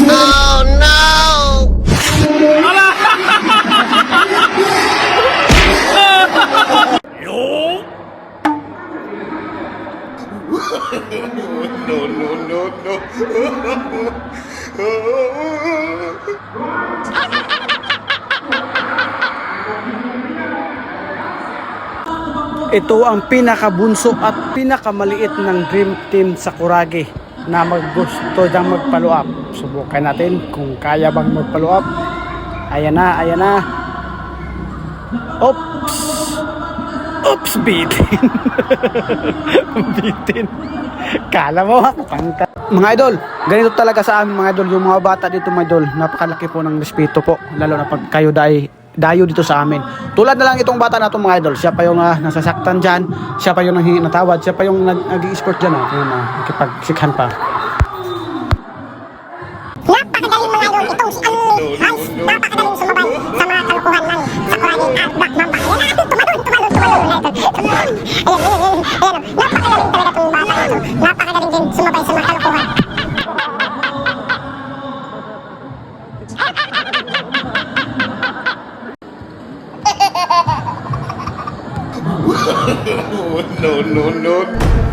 Oh no! Ito ang pinakabunso at pinakamaliit ng dream team sa Kurage na maggusto diyang mag-follow up. Subukan natin kung kaya bang mag-follow up. Ayan na, ayan na. Oops! Oops, bitin. Bitin. Kala mo ha? Mga idol, ganito talaga sa amin mga idol. Yung mga bata dito mga idol, napakalaki po ng respeto po. Lalo na pag kayo dayo dito sa amin. Tulad na lang itong bata na itong mga idol. Siya pa yung nasasaktan dyan. Siya pa yung natawad. Siya pa yung nag-i-sport dyan. Nakipagsikhan pa. Napakagaling mga idol. Itong si Hans, napakagaling sumabay sa mga kalukuhan ng Sakuragi at Black Mamba. Ayan, napakagaling talaga itong bata ito. Napakagaling din sumabay sa mga kalukuhan. No, no, no.